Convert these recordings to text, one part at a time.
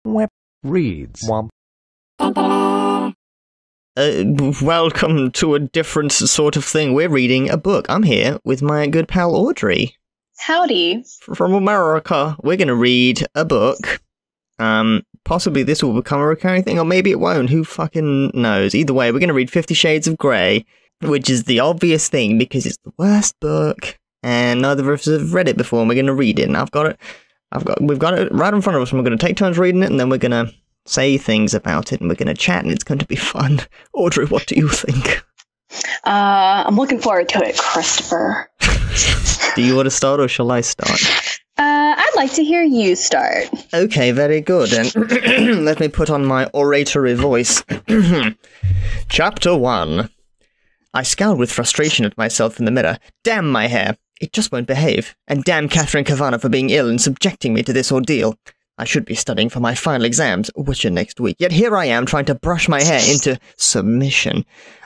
Web reads. Welcome to a different sort of thing. We're reading a book. I'm here with my good pal Audrey. Howdy. From America. We're going to read a book. Possibly this will become a recurring thing, or maybe it won't. Who fucking knows? Either way, we're going to read 50 Shades of Grey, which is the obvious thing because it's the worst book, and neither of us have read it before, and we're going to read it. And we've got it right in front of us, and we're going to take turns reading it, and then we're going to say things about it, and we're going to chat, and it's going to be fun. Audrey, what do you think? I'm looking forward to it, Christopher. Do you want to start, or shall I start? I'd like to hear you start. Okay, very good. And let me put on my oratory voice. Chapter 1. I scowled with frustration at myself in the mirror. Damn my hair. It just won't behave. And damn Catherine Kavanagh for being ill and subjecting me to this ordeal. I should be studying for my final exams, which are next week. Yet here I am trying to brush my hair into submission.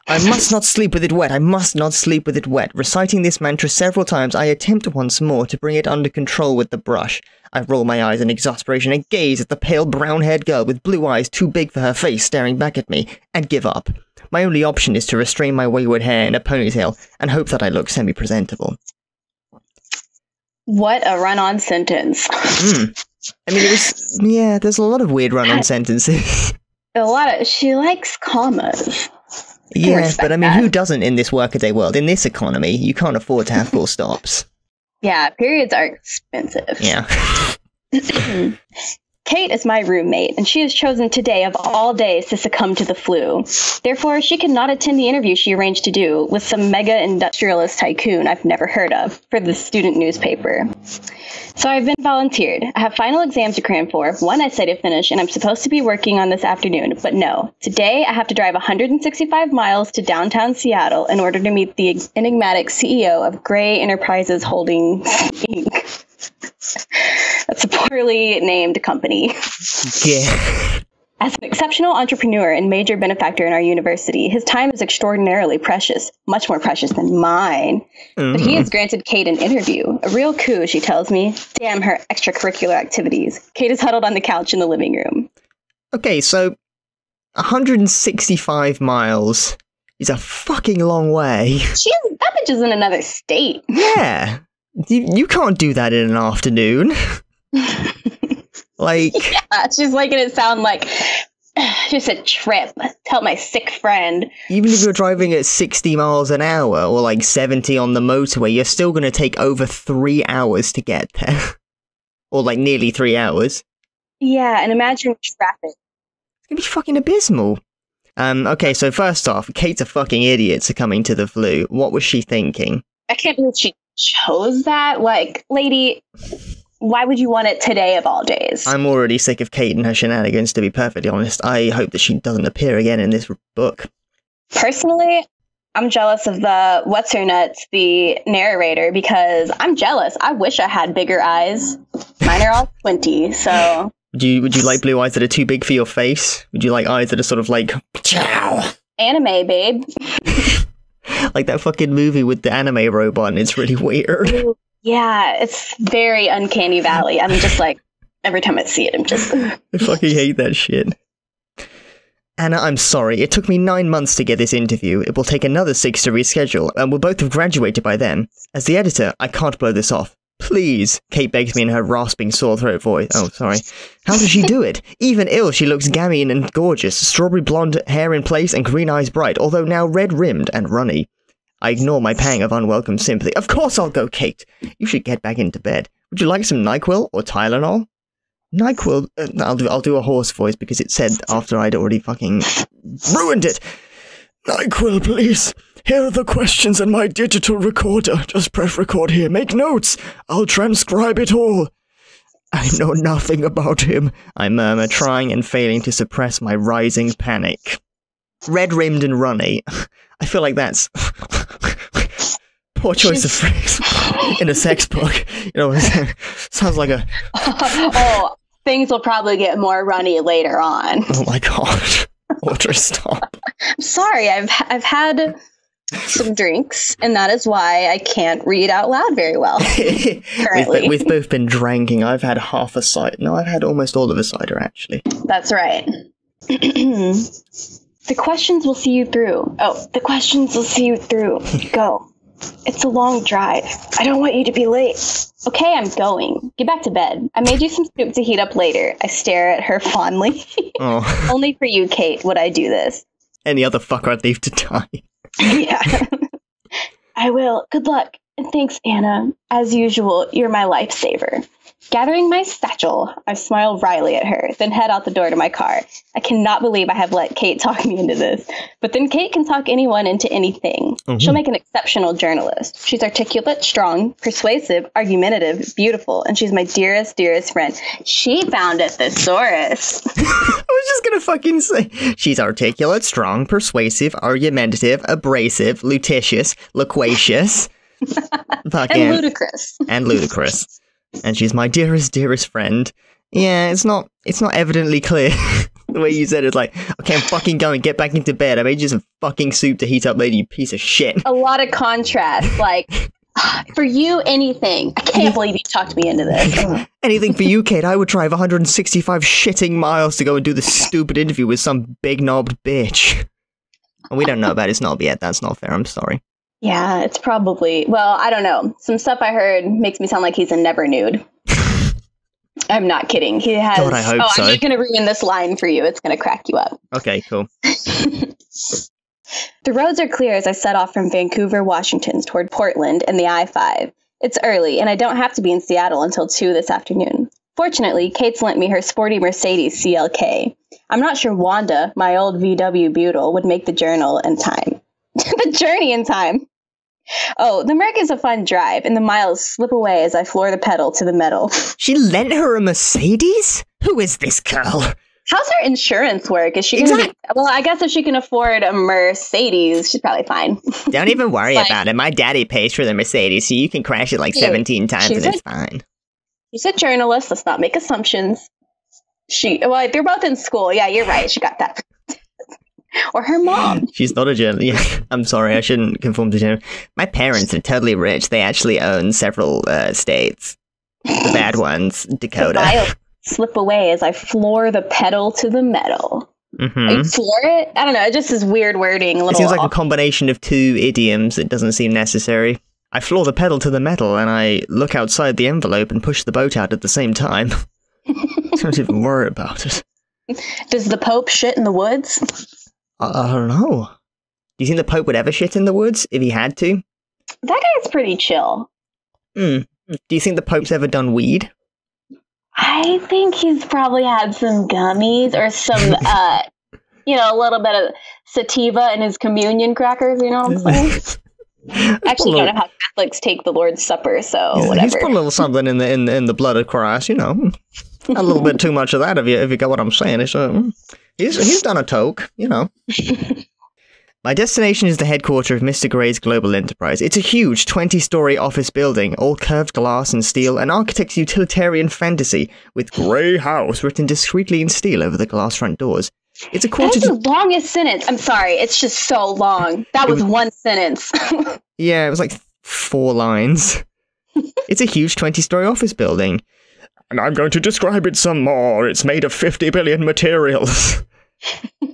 I must not sleep with it wet. I must not sleep with it wet. Reciting this mantra several times, I attempt once more to bring it under control with the brush. I roll my eyes in exasperation and gaze at the pale brown-haired girl with blue eyes too big for her face staring back at me, and give up. My only option is to restrain my wayward hair in a ponytail and hope that I look semi-presentable. What a run-on sentence. I mean, there's a lot of weird run-on sentences. She likes commas. Yeah, but I mean, who doesn't in this workaday world? In this economy, you can't afford to have full stops. Yeah, periods are expensive. Yeah. Kate is my roommate, and she has chosen today of all days to succumb to the flu. Therefore, she cannot attend the interview she arranged to do with some mega industrialist tycoon I've never heard of for the student newspaper. So I've been volunteered. I have final exams to cram for, one essay to finish, and I'm supposed to be working on this afternoon. But no, today I have to drive 165 miles to downtown Seattle in order to meet the enigmatic CEO of Gray Enterprises Holdings, Inc. That's a poorly named company. Yeah. As an exceptional entrepreneur and major benefactor in our university, his time is extraordinarily precious, much more precious than mine. But he has granted Kate an interview. A real coup, she tells me. Damn her extracurricular activities. Kate is huddled on the couch in the living room. Okay, so 165 miles is a fucking long way. That bitch is in another state. Yeah. You can't do that in an afternoon. Yeah, she's making it sound like just a trip to help my sick friend. Even if you're driving at 60 miles an hour or like 70 on the motorway, you're still going to take over 3 hours to get there. Or like nearly 3 hours. Yeah, and imagine traffic. It's going to be fucking abysmal. Okay, so first off, Kate's a fucking idiot succumbing to the flu. What was she thinking? I can't believe she chose that. Like, lady, why would you want it today of all days? I'm already sick of Kate and her shenanigans, to be perfectly honest. I hope that she doesn't appear again in this book. Personally, I'm jealous of the what's-her-nuts, the narrator, because I'm jealous. I wish I had bigger eyes. Mine are all squinty, so... Would you like blue eyes that are too big for your face? Would you like eyes that are sort of like... Chow! Anime, babe. Like that fucking movie with the anime robot, and it's really weird. Yeah, it's very Uncanny Valley. I'm just like, every time I see it, I'm just... I fucking hate that shit. Anna, I'm sorry. It took me 9 months to get this interview. It will take another 6 to reschedule, and we'll both have graduated by then. As the editor, I can't blow this off. Please, Kate begs me in her rasping sore throat voice. Oh, sorry. How does she do it? Even ill, she looks gammy and gorgeous. Strawberry blonde hair in place and green eyes bright, although now red-rimmed and runny. I ignore my pang of unwelcome sympathy. Of course I'll go, Kate. You should get back into bed. Would you like some NyQuil or Tylenol? NyQuil? I'll do a horse voice because it said after I'd already fucking ruined it. NyQuil, please. Here are the questions in my digital recorder. Just press record here. Make notes. I'll transcribe it all. I know nothing about him, I murmur, trying and failing to suppress my rising panic. Red-rimmed and runny. I feel like that's... poor choice of phrase in a sex book. You know what I'm saying? Sounds like a... Oh, things will probably get more runny later on. Oh my god. Audrey, stop. I'm sorry, I've had some drinks, and that is why I can't read out loud very well currently. We've both been drinking. I've had half a cider. No, I've had almost all of a cider, actually. That's right. The questions will see you through. Oh, the questions will see you through. Go. It's a long drive. I don't want you to be late. Okay, I'm going. Get back to bed. I made you some soup to heat up later. I stare at her fondly. Oh. Only for you, Kate, would I do this. Any other fucker I'd leave to die. Yeah. I will. Good luck. And thanks, Anna. As usual, you're my lifesaver. Gathering my satchel, I smile wryly at her, then head out the door to my car. I cannot believe I have let Kate talk me into this. But then Kate can talk anyone into anything. Mm-hmm. She'll make an exceptional journalist. She's articulate, strong, persuasive, argumentative, beautiful, and she's my dearest, dearest friend. She found a thesaurus. I was just gonna fucking say, she's articulate, strong, persuasive, argumentative, abrasive, lutitious, loquacious, and ludicrous. And ludicrous. And she's my dearest, dearest friend. Yeah, it's not evidently clear. The way you said it, like, okay, I'm fucking going, get back into bed. I made you some fucking soup to heat up later, you piece of shit. A lot of contrast, like, for you, anything. I can't believe you talked me into this. Anything for you, Kate. I would drive 165 shitting miles to go and do this stupid interview with some big-knobbed bitch. And we don't know about his knob yet, that's not fair, I'm sorry. Yeah, it's probably, well, I don't know. Some stuff I heard makes me sound like he's a never nude. I'm not kidding. He has. God, I hope so. I'm just going to ruin this line for you. It's going to crack you up. Okay, cool. The roads are clear as I set off from Vancouver, Washington toward Portland and the I-5. It's early, and I don't have to be in Seattle until 2 this afternoon. Fortunately, Kate's lent me her sporty Mercedes CLK. I'm not sure Wanda, my old VW Butyl, would make the journal in time. The journey in time. Oh, the Merc is a fun drive, and the miles slip away as I floor the pedal to the metal. She lent her a Mercedes? Who is this girl? How's her insurance work? Is she gonna be, well, I guess if she can afford a Mercedes, she's probably fine. Don't even worry about it. My daddy pays for the Mercedes, so you can crash it like 17 times and it's fine. She's a journalist. Let's not make assumptions. Well, they're both in school. Yeah, you're right. She got that. Or her mom. She's not a journalist. Yeah, I'm sorry, I shouldn't conform to gender. My parents are totally rich. They actually own several states. The bad ones, Dakota. The slip away as I floor the pedal to the metal. Mm-hmm. You floor it? I don't know. It just is weird wording. It seems like a combination of two idioms. It doesn't seem necessary. I floor the pedal to the metal, and I look outside the envelope and push the boat out at the same time. Don't even worry about it. Does the Pope shit in the woods? I don't know. Do you think the Pope would ever shit in the woods if he had to? That guy's pretty chill. Do you think the Pope's ever done weed? I think he's probably had some gummies or some, a little bit of sativa in his communion crackers, you know what I'm saying? Actually, don't know how Catholics take the Lord's Supper, so whatever. He's put a little something in the blood of Christ, you know. A little bit too much of that, if you get what I'm saying. He's done a toke, you know. My destination is the headquarters of Mr. Gray's global enterprise. It's a huge 20-story office building, all curved glass and steel, an architect's utilitarian fantasy, with Gray House written discreetly in steel over the glass front doors. It's a quarter That's the longest sentence. I'm sorry, it's just so long. That was one sentence. Yeah, it was like 4 lines. It's a huge 20-story office building. And I'm going to describe it some more. It's made of 50 billion materials.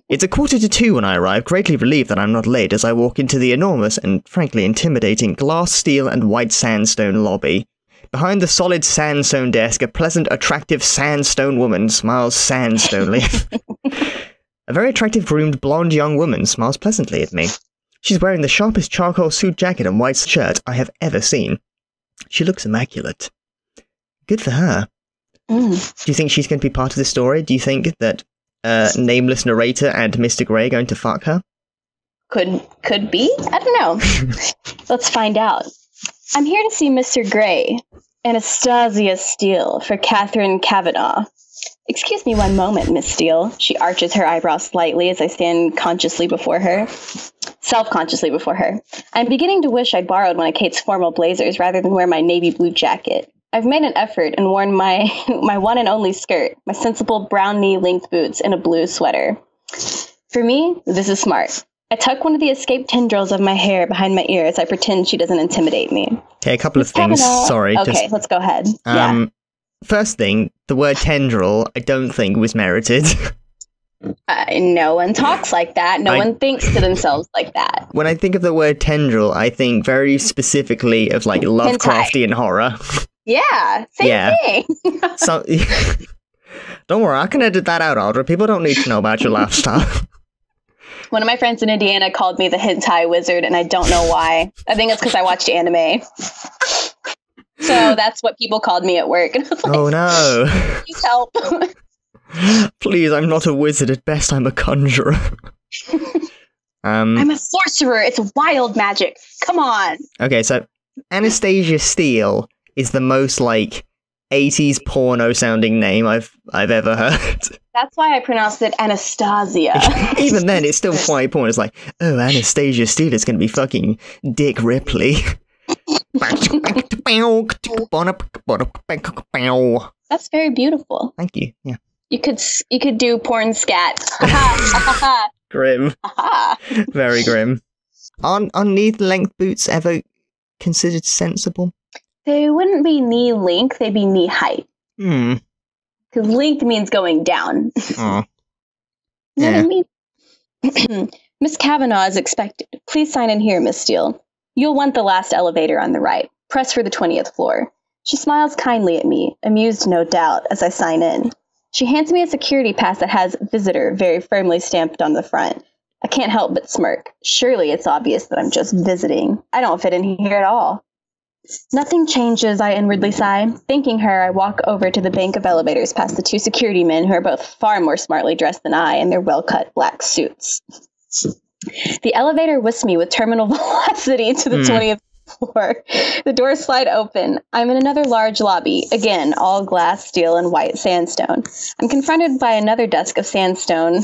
It's 1:45 when I arrive, greatly relieved that I'm not late as I walk into the enormous and frankly intimidating glass, steel, and white sandstone lobby. Behind the solid sandstone desk, a pleasant, attractive sandstone woman smiles sandstonely. A very attractive, groomed, blonde young woman smiles pleasantly at me. She's wearing the sharpest charcoal suit jacket and white shirt I have ever seen. She looks immaculate. Good for her. Do you think she's going to be part of the story? Do you think that nameless narrator and Mr. Grey are going to fuck her? Could be? I don't know. Let's find out. I'm here to see Mr. Grey, Anastasia Steele, for Catherine Kavanaugh. Excuse me one moment, Miss Steele. She arches her eyebrows slightly as I stand self-consciously before her. I'm beginning to wish I'd borrowed one of Kate's formal blazers rather than wear my navy blue jacket. I've made an effort and worn my one and only skirt, my sensible brown knee-length boots, and a blue sweater. For me, this is smart. I tuck one of the escaped tendrils of my hair behind my ear as I pretend she doesn't intimidate me. Okay, a couple of things. Sorry. Okay, let's go ahead. First thing, the word tendril, I don't think was merited. No one talks like that. No one thinks to themselves like that. When I think of the word tendril, I think very specifically of like Lovecraftian horror. Yeah, same thing. So, don't worry, I can edit that out, Audrey. People don't need to know about your lifestyle. One of my friends in Indiana called me the hentai wizard, and I don't know why. I think it's because I watched anime. So that's what people called me at work. And I was like, oh no. Please help. Please, I'm not a wizard. At best, I'm a conjurer. I'm a sorcerer. It's wild magic. Come on. Okay, so Anastasia Steele is the most, like, 80s porno-sounding name I've ever heard. That's why I pronounced it Anastasia. Even then, it's still quite porn. It's like, oh, Anastasia Steele is going to be fucking Dick Ripley. That's very beautiful. Thank you. Yeah. You could do porn scat. Grim. Very grim. Are knee-length boots ever considered sensible? They wouldn't be knee length, they'd be knee height. Because length means going down. Oh. You know what I mean? Miss Kavanaugh is expected. Please sign in here, Miss Steele. You'll want the last elevator on the right. Press for the 20th floor. She smiles kindly at me, amused no doubt, as I sign in. She hands me a security pass that has visitor very firmly stamped on the front. I can't help but smirk. Surely it's obvious that I'm just visiting. I don't fit in here at all. Nothing changes, I inwardly sigh. Thanking her, I walk over to the bank of elevators past the two security men who are both far more smartly dressed than I in their well-cut black suits. The elevator whisks me with terminal velocity to the 20th floor. The doors slide open. I'm in another large lobby, again, all glass, steel, and white sandstone. I'm confronted by another desk of sandstone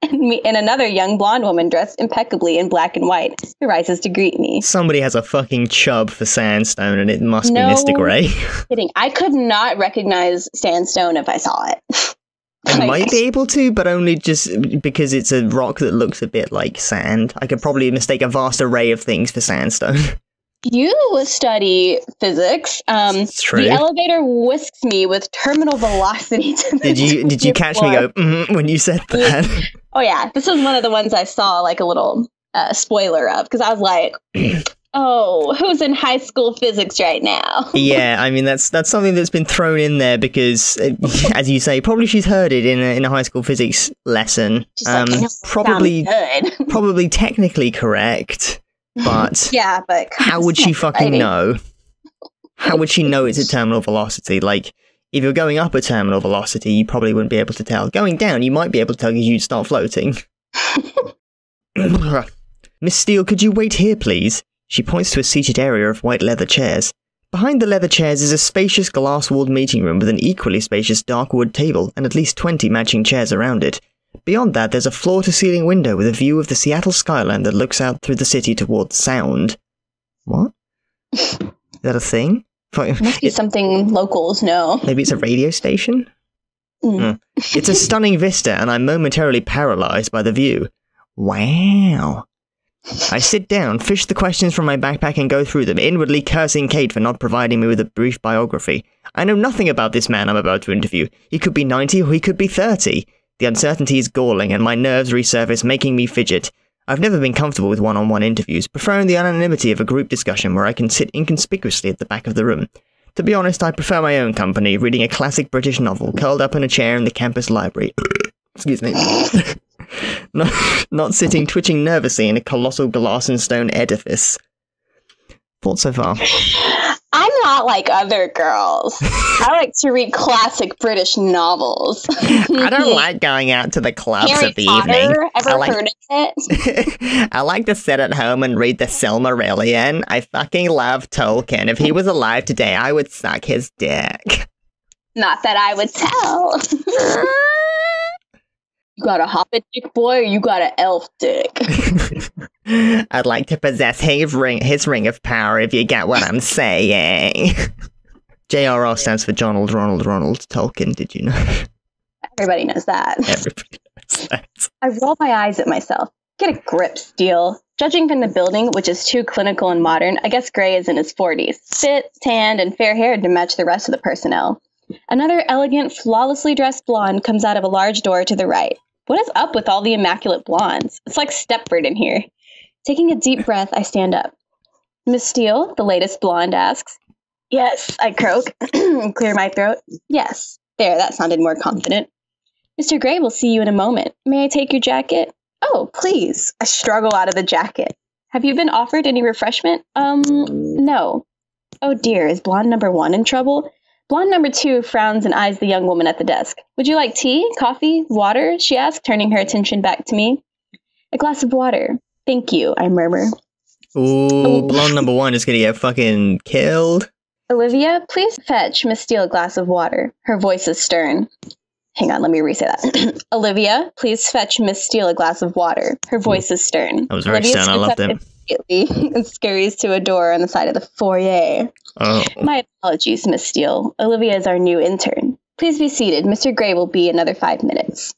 and another young blonde woman dressed impeccably in black and white who rises to greet me. Somebody has a fucking chub for sandstone, and it must be Mr. Grey. Kidding. I could not recognize sandstone if I saw it. I might be able to, but only just because it's a rock that looks a bit like sand. I could probably mistake a vast array of things for sandstone. You study physics. It's true. The elevator whisks me with terminal velocity to the Did you catch me go when you said that? Oh yeah, this was one of the ones I saw like a little spoiler of, because I was like, oh, who's in high school physics right now? Yeah, I mean that's something that's been thrown in there because, as you say, probably she's heard it in a high school physics lesson. Probably technically correct. But yeah, but how would she fucking know? How would she know it's at terminal velocity? Like, if you're going up at terminal velocity, you probably wouldn't be able to tell. Going down, you might be able to tell because you'd start floating. Miss Steele, could you wait here, please? She points to a seated area of white leather chairs. Behind the leather chairs is a spacious glass-walled meeting room with an equally spacious dark wood table and at least 20 matching chairs around it. Beyond that, there's a floor-to-ceiling window with a view of the Seattle skyline that looks out through the city towards sound. What? Is that a thing? It must be something locals know. Maybe it's a radio station? It's a stunning vista, and I'm momentarily paralyzed by the view. Wow. I sit down, fish the questions from my backpack and go through them, inwardly cursing Kate for not providing me with a brief biography. I know nothing about this man I'm about to interview. He could be 90 or he could be 30. The uncertainty is galling, and my nerves resurface, making me fidget. I've never been comfortable with one-on-one interviews, preferring the anonymity of a group discussion where I can sit inconspicuously at the back of the room. To be honest, I prefer my own company, reading a classic British novel, curled up in a chair in the campus library. Excuse me. not sitting twitching nervously in a colossal glass and stone edifice. Thoughts so far? I'm not like other girls. I like to read classic British novels. I don't like going out to the clubs Harry of the Potter, evening. Ever heard of it? I like to sit at home and read the Silmarillion. I fucking love Tolkien. If he was alive today, I would suck his dick. Not that I would tell. You got a hobbit dick, boy, or you got an elf dick? I'd like to possess his ring of power, if you get what I'm saying. JRR stands for Ronald Tolkien, did you know? Everybody knows that. Everybody knows that. I roll my eyes at myself. Get a grip, Steele. Judging from the building, which is too clinical and modern, I guess Gray is in his 40s. Fit, tanned, and fair-haired to match the rest of the personnel. Another elegant, flawlessly dressed blonde comes out of a large door to the right. What is up with all the immaculate blondes? It's like Stepford in here. Taking a deep breath, I stand up. Miss Steele, the latest blonde, asks. Yes, I croak and clear my throat. Yes. There, that sounded more confident. Mr. Gray will see you in a moment. May I take your jacket? Oh, please. I struggle out of the jacket. Have you been offered any refreshment? No. Oh dear, is blonde number 1 in trouble? Blonde number 2 frowns and eyes the young woman at the desk. Would you like tea, coffee, water? She asked, turning her attention back to me. A glass of water. Thank you, I murmur. Ooh, blonde number 1 is gonna get fucking killed. Olivia, please fetch Miss Steele a glass of water. Her voice is stern. Hang on, let me re-say that. Olivia, please fetch Miss Steele a glass of water. Her voice is stern. That was very stern, I loved it. And scurries to a door on the side of the foyer. Oh. My apologies, Miss Steele. Olivia is our new intern. Please be seated. Mr. Gray will be another 5 minutes.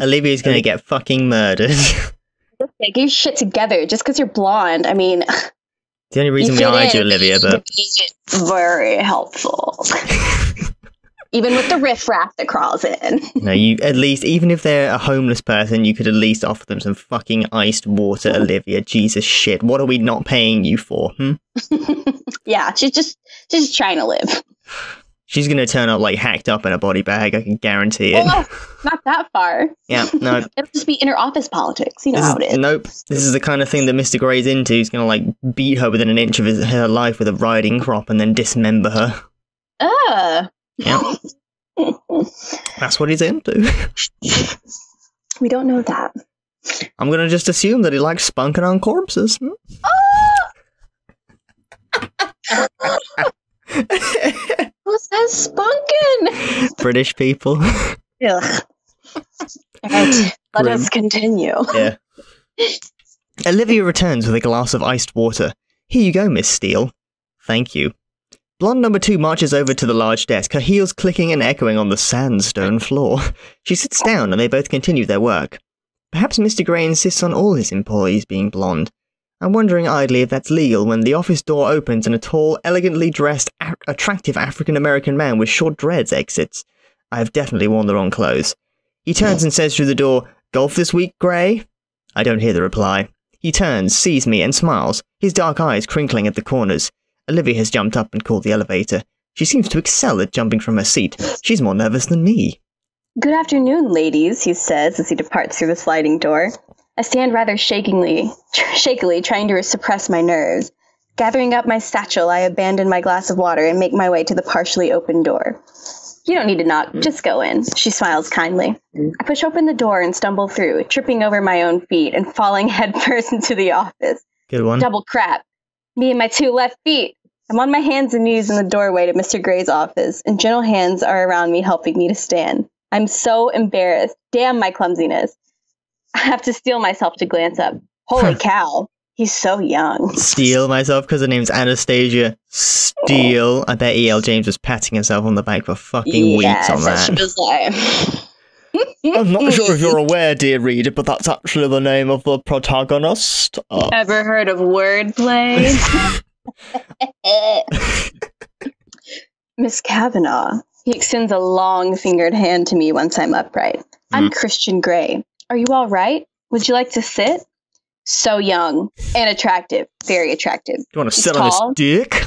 Olivia's gonna get fucking murdered. Get your shit together. Just because you're blonde, I mean... The only reason we hired you, Olivia, but... Very helpful. Even with the riffraff that crawls in. No, you at least, even if they're a homeless person, you could at least offer them some fucking iced water, Olivia. Jesus shit, what are we not paying you for, Yeah, she's just trying to live. She's gonna turn up, like, hacked up in a body bag, I can guarantee it. Oh, not that far. Yeah, no. It'll just be inter-office politics, you know how it is. Nope. This is the kind of thing that Mr. Gray's into. He's gonna, like, beat her within an inch of her life with a riding crop and then dismember her. Yeah. That's what he's into. We don't know that. I'm gonna just assume that he likes spunking on corpses. Who says spunkin'? British people. Ugh. Alright, let us continue. Yeah. Olivia returns with a glass of iced water. Here you go, Miss Steele. Thank you. Blonde number 2 marches over to the large desk, her heels clicking and echoing on the sandstone floor. She sits down and they both continue their work. Perhaps Mr. Gray insists on all his employees being blonde. I'm wondering idly if that's legal when the office door opens and a tall, elegantly dressed, attractive African-American man with short dreads exits. I have definitely worn the wrong clothes. He turns and says through the door, "Golf this week, Gray?" I don't hear the reply. He turns, sees me, and smiles, his dark eyes crinkling at the corners. Olivia has jumped up and called the elevator. She seems to excel at jumping from her seat. She's more nervous than me. Good afternoon, ladies, he says as he departs through the sliding door. I stand rather shakily, trying to suppress my nerves. Gathering up my satchel, I abandon my glass of water and make my way to the partially open door. You don't need to knock, just go in, she smiles kindly. I push open the door and stumble through, tripping over my own feet and falling headfirst into the office. Good one. Double crap. Me and my 2 left feet. I'm on my hands and knees in the doorway to Mr. Gray's office, and gentle hands are around me helping me to stand. I'm so embarrassed. Damn my clumsiness. I have to steel myself to glance up. Holy cow. He's so young. Steel myself because her name's Anastasia Steele. I bet E.L. James was patting herself on the back for fucking weeks on that. She was like... I'm not sure if you're aware, dear reader, but that's actually the name of the protagonist. Ever heard of wordplay? Miss Kavanaugh. He extends a long-fingered hand to me once I'm upright. I'm Christian Gray. Are you all right? Would you like to sit? So young and attractive. Very attractive. Do you want to sit on his dick?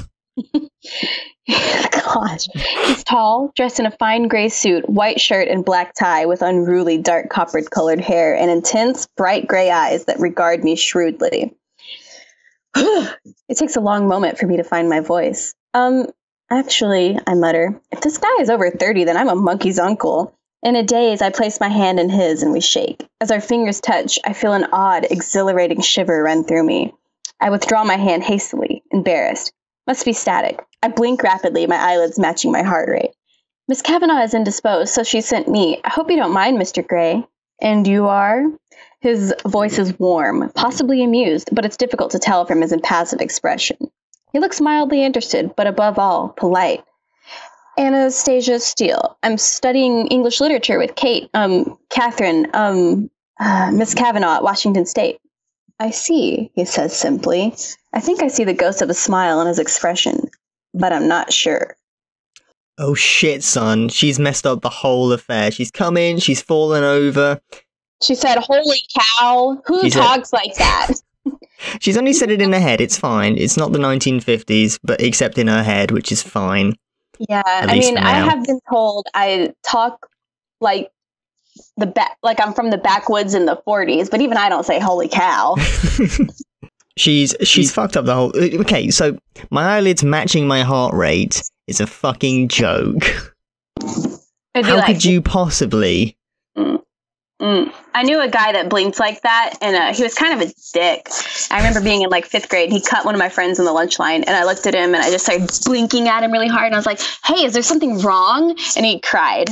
Gosh. He's tall, dressed in a fine gray suit, white shirt, and black tie with unruly dark copper-colored hair and intense, bright gray eyes that regard me shrewdly. It takes a long moment for me to find my voice. Actually, I mutter, if this guy is over 30, then I'm a monkey's uncle. In a daze, I place my hand in his and we shake. As our fingers touch, I feel an odd, exhilarating shiver run through me. I withdraw my hand hastily, embarrassed. Must be static. I blink rapidly, my eyelids matching my heart rate. Miss Kavanaugh is indisposed, so she sent me. I hope you don't mind, Mr. Gray. And you are? His voice is warm, possibly amused, but it's difficult to tell from his impassive expression. He looks mildly interested, but above all, polite. Anastasia Steele. I'm studying English literature with Catherine, Miss Kavanaugh at Washington State. I see, he says simply. I think I see the ghost of a smile on his expression, but I'm not sure. Oh shit, son. She's messed up the whole affair. She's come in, she's fallen over. She said, holy cow, who talks like that? She's only said it in her head, it's fine. It's not the 1950s, but except in her head, which is fine. Yeah, I mean, I have been told I talk like like I'm from the backwoods in the 40s, but even I don't say holy cow. She's fucked up the whole... Okay, so my eyelids matching my heart rate is a fucking joke. How could you possibly... I knew a guy that blinked like that, and he was kind of a dick. I remember being in like 5th grade, and he cut one of my friends in the lunch line, and I looked at him, and I just started blinking at him really hard, and I was like, hey, is there something wrong? And he cried.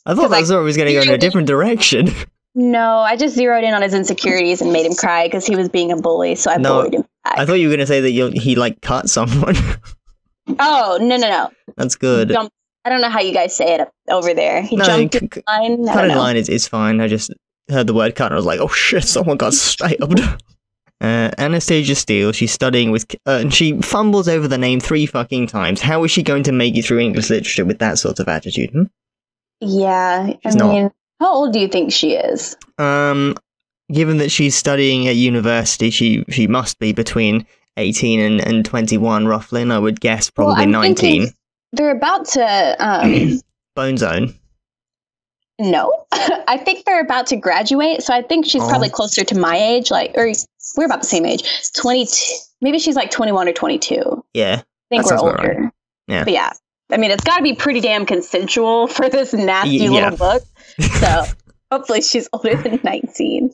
I thought that was always going to go in a different direction. No, I just zeroed in on his insecurities and made him cry because he was being a bully, so I bullied him back. I thought you were going to say that he like cut someone. Oh, no. That's good. I don't know how you guys say it over there. He jumped in line. Cutting line is fine. I just heard the word cut and I was like, oh shit, someone got stabbed. Anastasia Steele, she's studying with... and she fumbles over the name 3 fucking times. How is she going to make it through English literature with that sort of attitude? Yeah, I mean, how old do you think she is? Given that she's studying at university, she must be between 18 and 21, roughly, and I would guess probably 19. They're about to... Bone Zone. No. I think they're about to graduate, so I think she's probably closer to my age, or we're about the same age. 22. Maybe she's like 21 or 22. Yeah. I think we're older. Right. Yeah. But yeah. I mean, it's got to be pretty damn consensual for this nasty little book. So hopefully she's older than 19.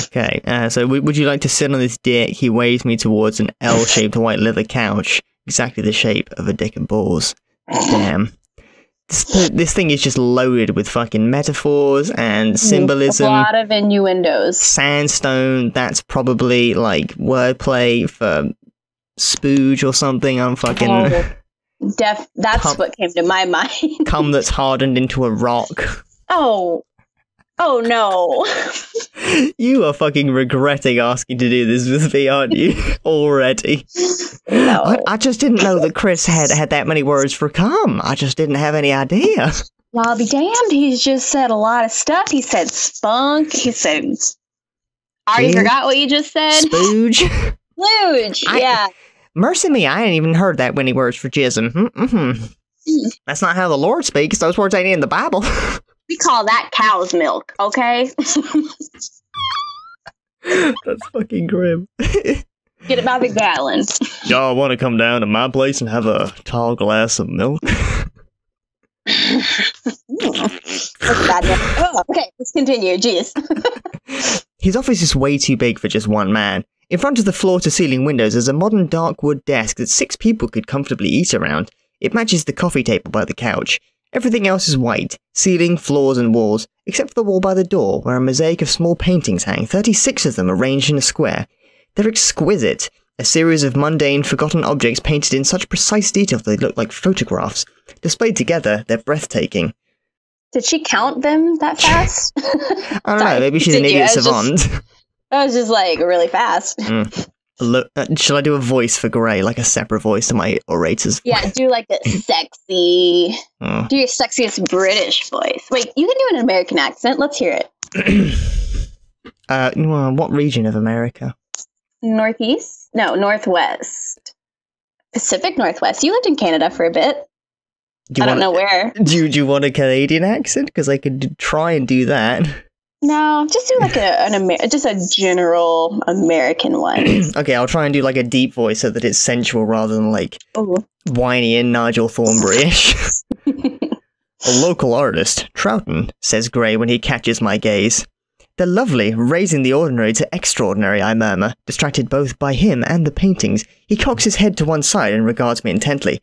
Okay, so would you like to sit on this dick? He waves me towards an L-shaped white leather couch, exactly the shape of a dick and balls. Damn. This thing is just loaded with fucking metaphors and symbolism. A lot of innuendos. Sandstone, that's probably like wordplay for spooge or something. I'm fucking... That's what came to my mind. Cum that's hardened into a rock. Oh no. You are fucking regretting asking to do this with me, aren't you? Already. No. I just didn't know that Chris had that many words for cum. I just didn't have any idea. Well, I'll be damned. He's just said a lot of stuff. He said spunk. He said... I already forgot what you just said. Spooge. Splooge, yeah. Mercy me, I ain't even heard that many words for jism. That's not how the Lord speaks. Those words ain't in the Bible. We call that cow's milk, okay? That's fucking grim. Get it by the gallon. Y'all want to come down to my place and have a tall glass of milk? Oh, okay, let's continue. Jeez. His office is way too big for just one man. In front of the floor-to-ceiling windows is a modern dark wood desk that 6 people could comfortably eat around. It matches the coffee table by the couch. Everything else is white, ceiling, floors and walls, except for the wall by the door, where a mosaic of small paintings hang, 36 of them arranged in a square. They're exquisite, a series of mundane, forgotten objects painted in such precise detail they look like photographs. Displayed together, they're breathtaking. Did she count them that fast? I don't know, maybe she's an idiot savant. That was just like really fast. Look, shall I do a voice for Gray, like a separate voice to my orator's voice? Yeah, do like a sexy... Do your sexiest British voice. Wait, you can do an American accent. Let's hear it. Well, what region of America? Northeast? No, Northwest. Pacific Northwest. You lived in Canada for a bit. I don't know where. Do you want a Canadian accent? Because I could try and do that. No, just do like just a general American one. Okay, I'll try and do like a deep voice so that it's sensual rather than like whiny and Nigel Thornberry-ish. A local artist, Troughton, says Gray when he catches my gaze. They're lovely, raising the ordinary to extraordinary, I murmur, distracted both by him and the paintings. He cocks his head to one side and regards me intently.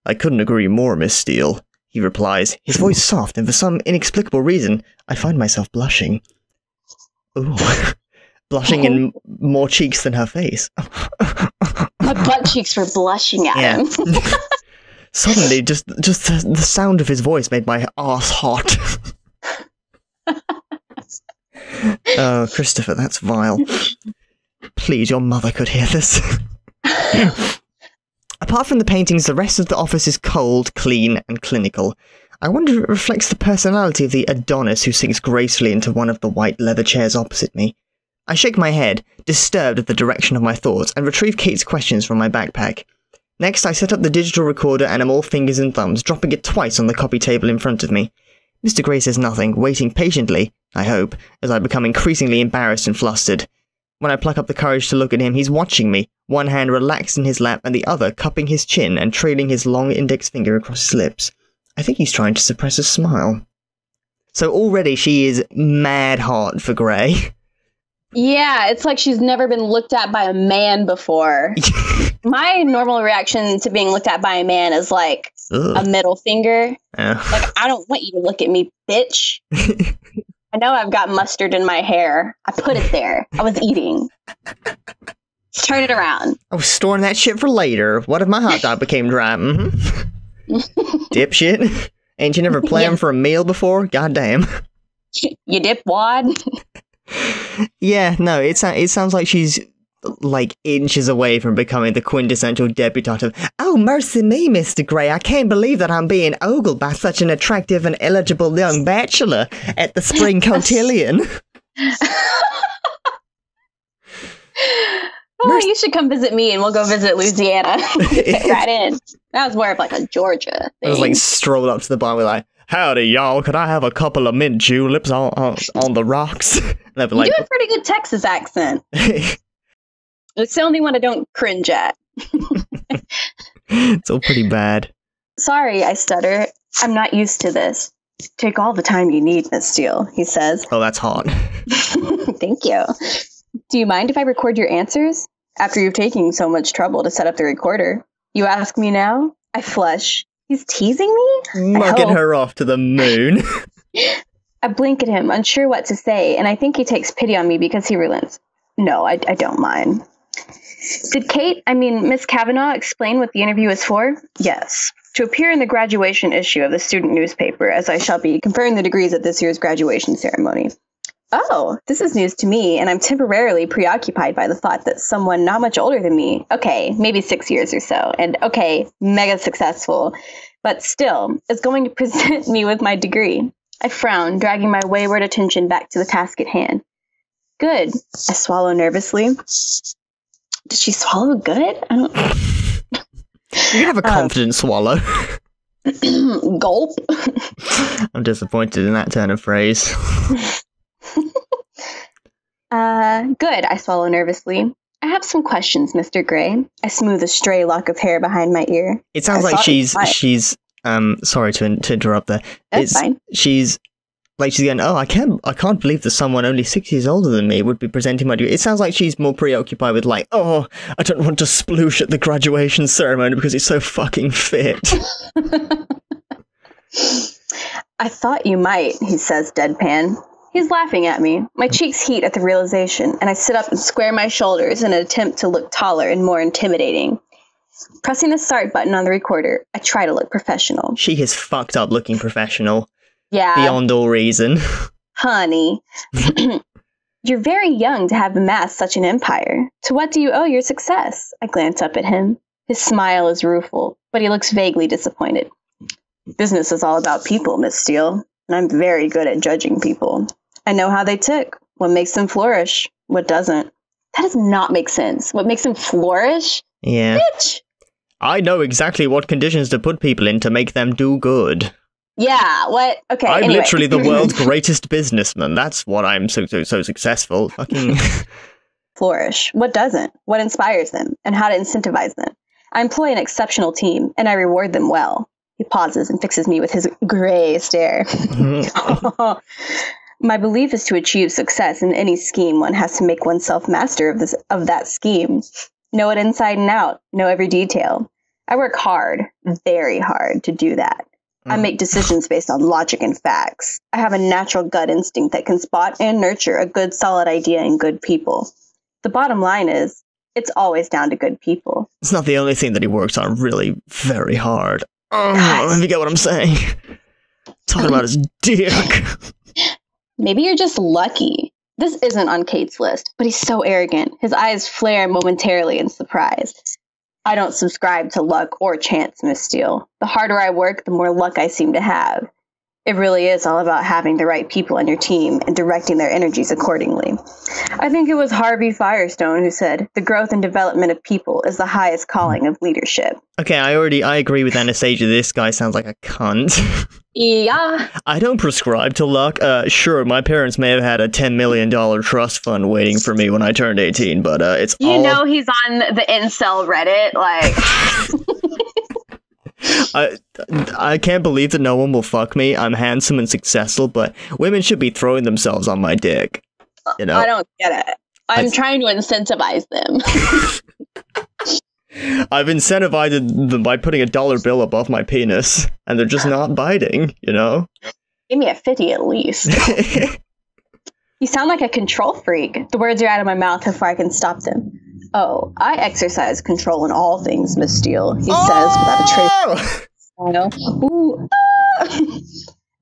I couldn't agree more, Miss Steele, he replies, his voice soft, and for some inexplicable reason, I find myself blushing. Ooh. Blushing in more cheeks than her face. My butt cheeks were blushing at him. Suddenly, just the sound of his voice made my arse hot. Oh, Christopher, that's vile. Please, your mother could hear this. Apart from the paintings, the rest of the office is cold, clean, and clinical. I wonder if it reflects the personality of the Adonis who sinks gracefully into one of the white leather chairs opposite me. I shake my head, disturbed at the direction of my thoughts, and retrieve Kate's questions from my backpack. Next, I set up the digital recorder and am all fingers and thumbs, dropping it twice on the copy table in front of me. Mr. Gray says nothing, waiting patiently, I hope, as I become increasingly embarrassed and flustered. When I pluck up the courage to look at him, he's watching me, one hand relaxed in his lap and the other cupping his chin and trailing his long index finger across his lips. I think he's trying to suppress a smile. So already she is mad hot for Gray. Yeah, it's like she's never been looked at by a man before. My normal reaction to being looked at by a man is like a middle finger. Like, I don't want you to look at me, bitch. I know I've got mustard in my hair. I put it there. I was eating. Let's turn it around. I was storing that shit for later. What if my hot dog became dry? Dipshit. Ain't you never planned for a meal before? Goddamn. You dip wad? Yeah, no, it sounds like she's like inches away from becoming the quintessential debutante of, oh, mercy me, Mr. Gray, I can't believe that I'm being ogled by such an attractive and eligible young bachelor at the spring cotillion. Oh, you should come visit me and we'll go visit Louisiana. Fit right in. That was more of like a Georgia thing. I was like strolled up to the bar with like, howdy y'all, could I have a couple of mint juleps on the rocks? And they'd be like, you do a pretty good Texas accent. It's the only one I don't cringe at. It's all pretty bad. Sorry, I stutter. I'm not used to this. Take all the time you need, Miss Steele, he says. Oh, that's hot. Thank you. Do you mind if I record your answers? After you've taken so much trouble to set up the recorder. You ask me now? I flush. He's teasing me? Mugging her off to the moon. I blink at him, unsure what to say, and I think he takes pity on me because he relents. No, I don't mind. Did Miss Kavanaugh explain what the interview is for? Yes. To appear in the graduation issue of the student newspaper, as I shall be conferring the degrees at this year's graduation ceremony. Oh, this is news to me, and I'm temporarily preoccupied by the thought that someone not much older than me, okay, maybe 6 years or so, and okay, mega successful, but still, is going to present me with my degree. I frown, dragging my wayward attention back to the task at hand. Good. I swallow nervously. Did she swallow good? I don't... You have a confident swallow. Gulp. I'm disappointed in that turn of phrase. Good, I swallow nervously. I have some questions, Mr. Gray. I smooth a stray lock of hair behind my ear. It sounds like she's sorry to interrupt there. That's fine. She's going, oh, I can't believe that someone only 6 years older than me would be presenting my degree. It sounds like she's more preoccupied with like, oh, I don't want to sploosh at the graduation ceremony because it's so fucking fit. I thought you might, he says deadpan. He's laughing at me. My cheeks heat at the realization, and I sit up and square my shoulders in an attempt to look taller and more intimidating. Pressing the start button on the recorder, I try to look professional. She has fucked up looking professional. Yeah. Beyond all reason. Honey. You're very young to have amassed such an empire. To what do you owe your success? I glance up at him. His smile is rueful, but he looks vaguely disappointed. Business is all about people, Miss Steele, and I'm very good at judging people. I know how they tick, what makes them flourish, what doesn't. That does not make sense. What makes them flourish? Yeah. Bitch! I know exactly what conditions to put people in to make them do good. Yeah, what? Okay, I'm anyway. literally the world's greatest businessman. That's what I'm so successful. Fucking... Flourish. What doesn't? What inspires them? And how to incentivize them? I employ an exceptional team, and I reward them well. He pauses and fixes me with his gray stare. My belief is to achieve success in any scheme, one has to make oneself master of that scheme. Know it inside and out. Know every detail. I work hard, very hard, to do that. I make decisions based on logic and facts. I have a natural gut instinct that can spot and nurture a good, solid idea in good people. The bottom line is, it's always down to good people. It's not the only thing that he works on really very hard. Oh, if you get what I'm saying. Talking about his dick. Maybe you're just lucky. This isn't on Kate's list, but he's so arrogant. His eyes flare momentarily in surprise. I don't subscribe to luck or chance, Miss Steele. The harder I work, the more luck I seem to have. It really is all about having the right people on your team and directing their energies accordingly. I think it was Harvey Firestone who said, the growth and development of people is the highest calling of leadership. Okay, I agree with Anastasia. This guy sounds like a cunt. Yeah. I don't prescribe to luck. Sure, my parents may have had a $10 million trust fund waiting for me when I turned 18, but it's all... You know he's on the incel Reddit, like... I can't believe that no one will fuck me. I'm handsome and successful, but women should be throwing themselves on my dick. You know? I don't get it. I'm trying to incentivize them. I've incentivized them by putting a dollar bill above my penis, and they're just not biting, you know? Give me a 50 at least. You sound like a control freak. The words are out of my mouth before I can stop them. Oh, I exercise control in all things, Miss Steele, he says without a trace. Ooh, ah!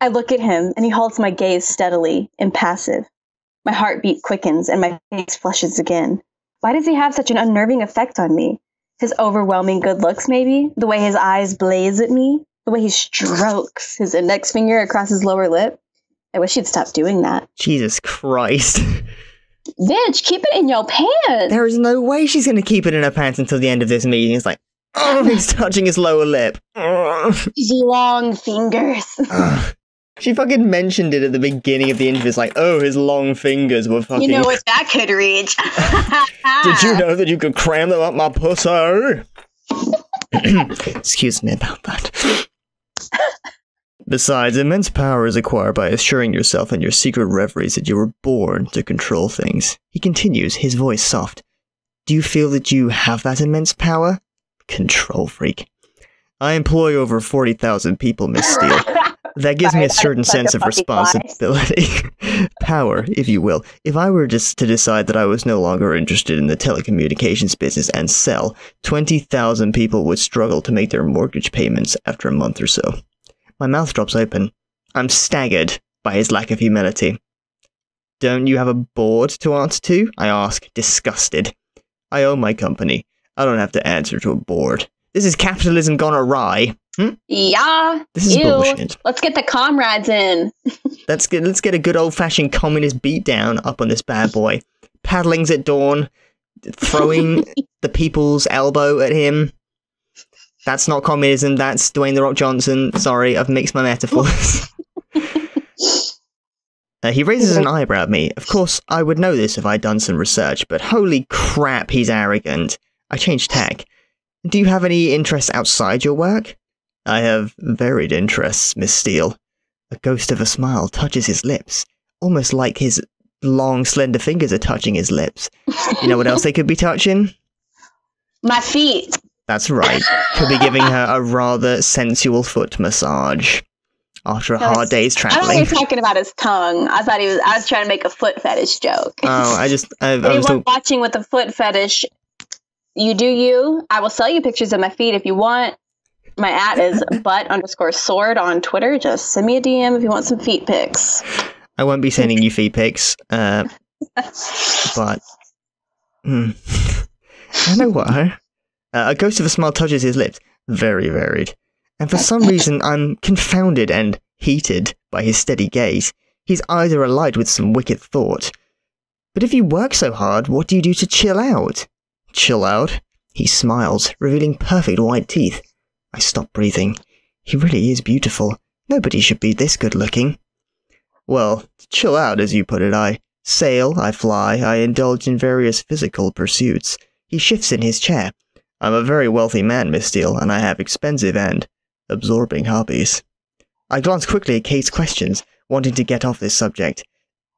I look at him, and he holds my gaze steadily, impassive. My heartbeat quickens, and my face flushes again. Why does he have such an unnerving effect on me? His overwhelming good looks, maybe? The way his eyes blaze at me? The way he strokes his index finger across his lower lip? I wish he'd stop doing that. Jesus Christ. Bitch, keep it in your pants! There is no way she's gonna keep it in her pants until the end of this meeting. It's like, oh, he's touching his lower lip. His long fingers. She fucking mentioned it at the beginning of the interview. It's like, oh, his long fingers were fucking... You know what that could reach. Did you know that you could cram them up my pussy? Excuse me about that. Besides, immense power is acquired by assuring yourself in your secret reveries that you were born to control things. He continues, his voice soft. Do you feel that you have that immense power? Control freak. I employ over 40,000 people, Miss Steele. That gives me a certain sense of responsibility. Power, if you will. If I were just to decide that I was no longer interested in the telecommunications business and sell, 20,000 people would struggle to make their mortgage payments after a month or so. My mouth drops open. I'm staggered by his lack of humility. Don't you have a board to answer to? I ask, disgusted. I own my company. I don't have to answer to a board. This is capitalism gone awry. Yeah. This is bullshit. Let's get the comrades in. Let's get a good old-fashioned communist beatdown up on this bad boy. Paddlings at dawn, throwing the people's elbow at him. That's not communism, that's Dwayne The Rock Johnson. Sorry, I've mixed my metaphors. He raises an eyebrow at me. Of course, I would know this if I'd done some research, but holy crap, he's arrogant. I changed tack. Do you have any interests outside your work? I have varied interests, Miss Steele. A ghost of a smile touches his lips, almost like his long, slender fingers are touching his lips. You know what else they could be touching? My feet. That's right. Could be giving her a rather sensual foot massage after a hard day's traveling. I thought you were talking about his tongue. I was trying to make a foot fetish joke. Oh, I was watching with a foot fetish. You do you. I will sell you pictures of my feet if you want. My @ is butt_sword on Twitter. Just send me a DM if you want some feet pics. I won't be sending you feet pics, but I know why. A ghost of a smile touches his lips. Very varied. And for some reason, I'm confounded and heated by his steady gaze. His eyes are alight with some wicked thought. But if you work so hard, what do you do to chill out? Chill out? He smiles, revealing perfect white teeth. I stop breathing. He really is beautiful. Nobody should be this good looking. Well, to chill out, as you put it, I sail, I fly, I indulge in various physical pursuits. He shifts in his chair. I'm a very wealthy man, Miss Steele, and I have expensive and absorbing hobbies. I glance quickly at Kate's questions, wanting to get off this subject.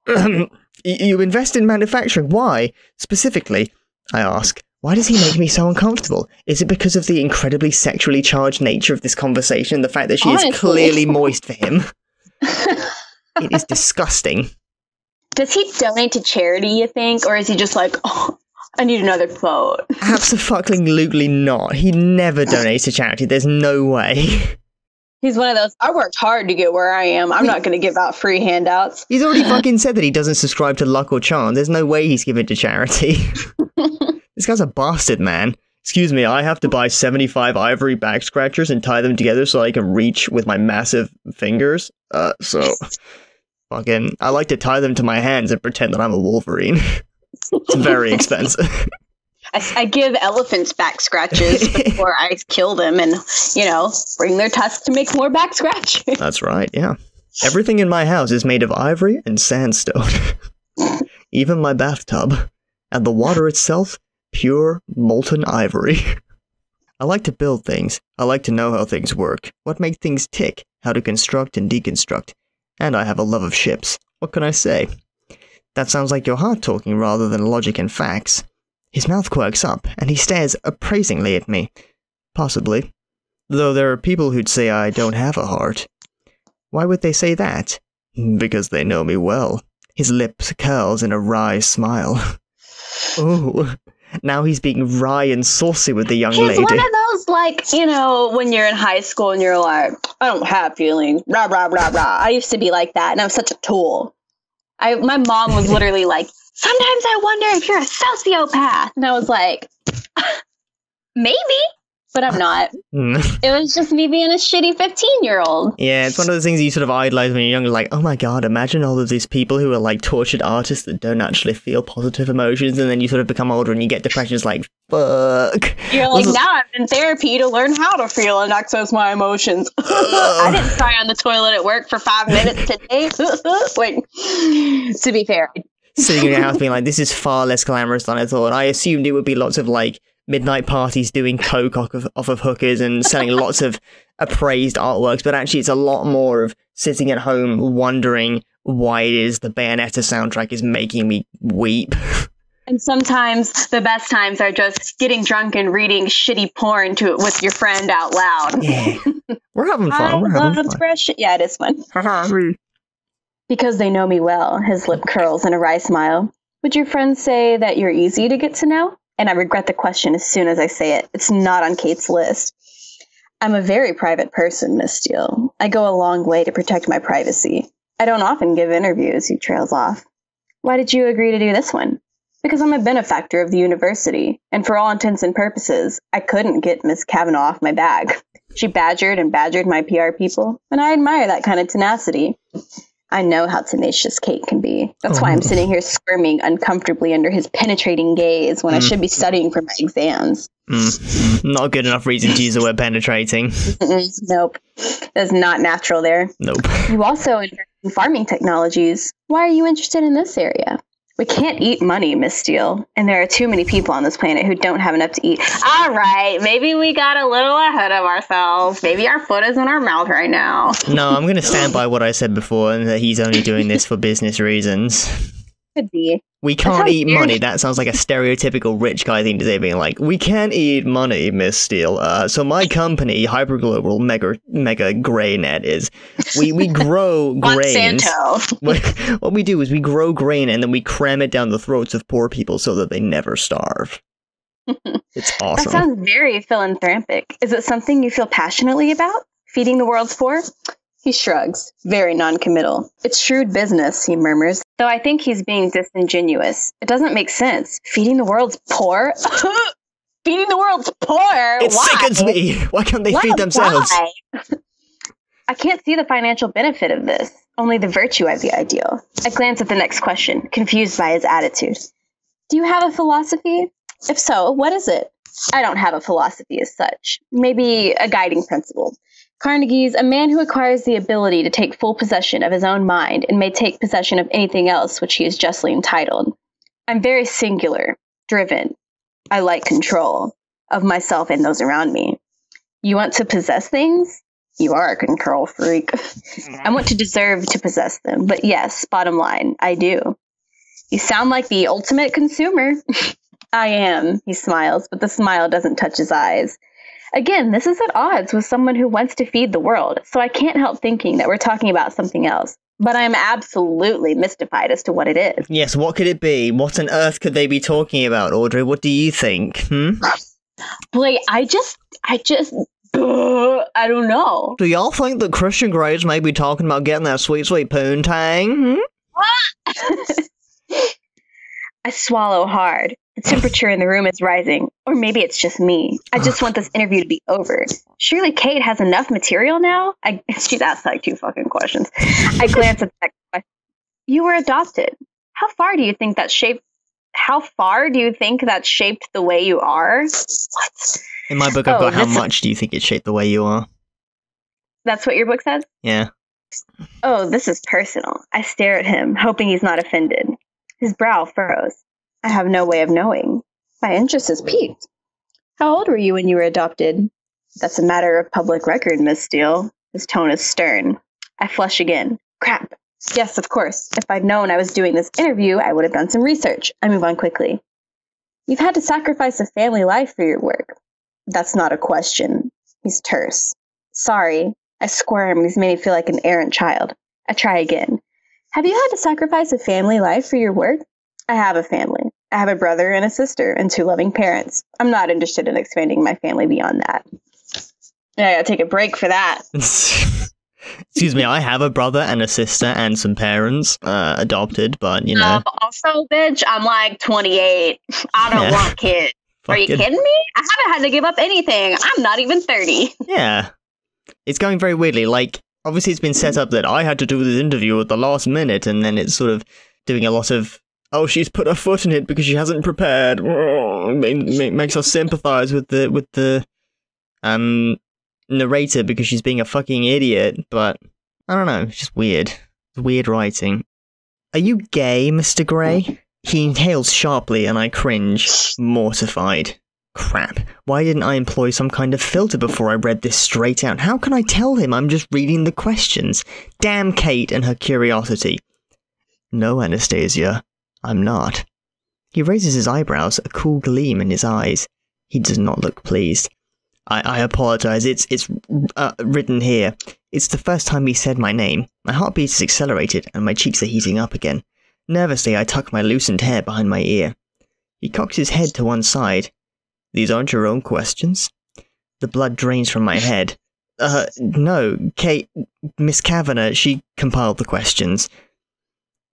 You invest in manufacturing. Why? Specifically, I ask, why does he make me so uncomfortable? Is it because of the incredibly sexually charged nature of this conversation, the fact that she is clearly moist for him? It is disgusting. Does he donate to charity, you think? Or is he just like, oh, I need another quote? Absolutely not. He never donates to charity. There's no way. He's one of those, I worked hard to get where I am. I'm not going to give out free handouts. He's already fucking said that he doesn't subscribe to luck or charm. There's no way he's giving to charity. This guy's a bastard, man. Excuse me, I have to buy 75 ivory back scratchers and tie them together so I can reach with my massive fingers. Fucking, I like to tie them to my hands and pretend that I'm a Wolverine. It's very expensive. I give elephants back scratches before I kill them and, bring their tusks to make more back scratches. That's right, yeah. Everything in my house is made of ivory and sandstone. Even my bathtub. And the water itself, pure molten ivory. I like to build things. I like to know how things work, what makes things tick, how to construct and deconstruct. And I have a love of ships. What can I say? That sounds like your heart talking rather than logic and facts. His mouth quirks up, and he stares appraisingly at me. Possibly. Though there are people who'd say I don't have a heart. Why would they say that? Because they know me well. His lips curls in a wry smile. Oh, now he's being wry and saucy with the young lady. He's one of those, when you're in high school and you're like, I don't have feelings, rah, rah, rah, rah. I used to be like that, and I was such a tool. My mom was literally like, sometimes I wonder if you're a sociopath. And I was like, maybe, but I'm not. It was just me being a shitty 15-year-old. Yeah, it's one of those things you sort of idolize when you're younger, like, oh my god, imagine all of these people who are like tortured artists that don't actually feel positive emotions, and then you sort of become older and you get depression. It's like, fuck. You're like, now I'm in therapy to learn how to feel and access my emotions. I didn't cry on the toilet at work for 5 minutes today. Wait, to be fair. Sitting in your house being like, this is far less glamorous than I thought. I assumed it would be lots of like midnight parties doing coke off of hookers and selling lots of appraised artworks, but actually it's a lot more of sitting at home wondering why it is the Bayonetta soundtrack is making me weep. And sometimes the best times are just getting drunk and reading shitty porn with your friend out loud. Yeah. We're having fun. We're having fun. Yeah, it is fun. Because they know me well, his lip curls in a wry smile. Would your friends say that you're easy to get to know? And I regret the question as soon as I say it. It's not on Kate's list. I'm a very private person, Miss Steele. I go a long way to protect my privacy. I don't often give interviews, he trails off. Why did you agree to do this one? Because I'm a benefactor of the university, and for all intents and purposes, I couldn't get Miss Kavanaugh off my bag. She badgered and badgered my PR people, and I admire that kind of tenacity. I know how tenacious Kate can be. That's why I'm sitting here squirming uncomfortably under his penetrating gaze when I should be studying for my exams. Not a good enough reason to use the word penetrating. Nope. That's not natural there. Nope. You also invest in farming technologies. Why are you interested in this area? We can't eat money, Miss Steele, and there are too many people on this planet who don't have enough to eat. All right, maybe we got a little ahead of ourselves. Maybe our foot is in our mouth right now. No, I'm going to stand by what I said before, and that he's only doing this for business reasons. Could be. We can't eat money. That sounds like a stereotypical rich guy thing to say, being like, we can't eat money, Miss Steele. So my company, Hyperglobal Mega Grainet, is we grow grains. Monsanto. What we do is we grow grain and then we cram it down the throats of poor people so that they never starve. It's awesome. That sounds very philanthropic. Is it something you feel passionately about? Feeding the world's poor? He shrugs, very non-committal. It's shrewd business, he murmurs, though I think he's being disingenuous. It doesn't make sense. Feeding the world's poor? Feeding the world's poor? It sickens me! Why can't they feed themselves? Why? I can't see the financial benefit of this, only the virtue of the ideal. I glance at the next question, confused by his attitude. Do you have a philosophy? If so, what is it? I don't have a philosophy as such. Maybe a guiding principle. Carnegie's a man who acquires the ability to take full possession of his own mind and may take possession of anything else which he is justly entitled. I'm very singular, driven. I like control of myself and those around me. You want to possess things? You are a control freak. I want to deserve to possess them, but yes, bottom line, I do. You sound like the ultimate consumer. I am, he smiles, but the smile doesn't touch his eyes. Again, this is at odds with someone who wants to feed the world, so I can't help thinking that we're talking about something else. But I'm absolutely mystified as to what it is. Yes, what could it be? What on earth could they be talking about, Audrey? What do you think? Boy, I just I don't know. Do y'all think that Christian Grey's may be talking about getting that sweet, sweet poontang? I swallow hard. The temperature in the room is rising. Or maybe it's just me. I just want this interview to be over. Surely Kate has enough material now? She's asked like 2 fucking questions. I glance at that question. You were adopted. How far do you think that shaped the way you are? What? In my book, I've got how much do you think it shaped the way you are? That's what your book says? Yeah. Oh, this is personal. I stare at him, hoping he's not offended. His brow furrows. I have no way of knowing. My interest is piqued. How old were you when you were adopted? That's a matter of public record, Miss Steele. His tone is stern. I flush again. Crap. Yes, of course. If I'd known I was doing this interview, I would have done some research. I move on quickly. You've had to sacrifice a family life for your work. That's not a question. He's terse. Sorry. I squirm. He's made me feel like an errant child. I try again. Have you had to sacrifice a family life for your work? I have a family. I have a brother and a sister and 2 loving parents. I'm not interested in expanding my family beyond that. I gotta take a break for that. Excuse me, I have a brother and a sister and some parents, adopted, but, you know. Also, bitch, I'm like 28. I don't want kids. Are you kidding me? I haven't had to give up anything. I'm not even 30. Yeah. It's going very weirdly. Like, obviously it's been set up that I had to do this interview at the last minute, and then it's sort of doing a lot of, oh, she's put her foot in it because she hasn't prepared. Makes us sympathize with the narrator because she's being a fucking idiot, but I don't know, it's just weird. It's weird writing. Are you gay, Mr. Grey? He inhales sharply and I cringe, mortified. Crap, why didn't I employ some kind of filter before I read this straight out? How can I tell him I'm just reading the questions? Damn Kate and her curiosity. No, Anastasia, I'm not. He raises his eyebrows, a cool gleam in his eyes. He does not look pleased. I apologize, it's written here. It's the first time he said my name. My heartbeat is accelerated and my cheeks are heating up again. Nervously, I tuck my loosened hair behind my ear. He cocks his head to one side. These aren't your own questions? The blood drains from my head. No, Kate, Miss Kavanagh, she compiled the questions.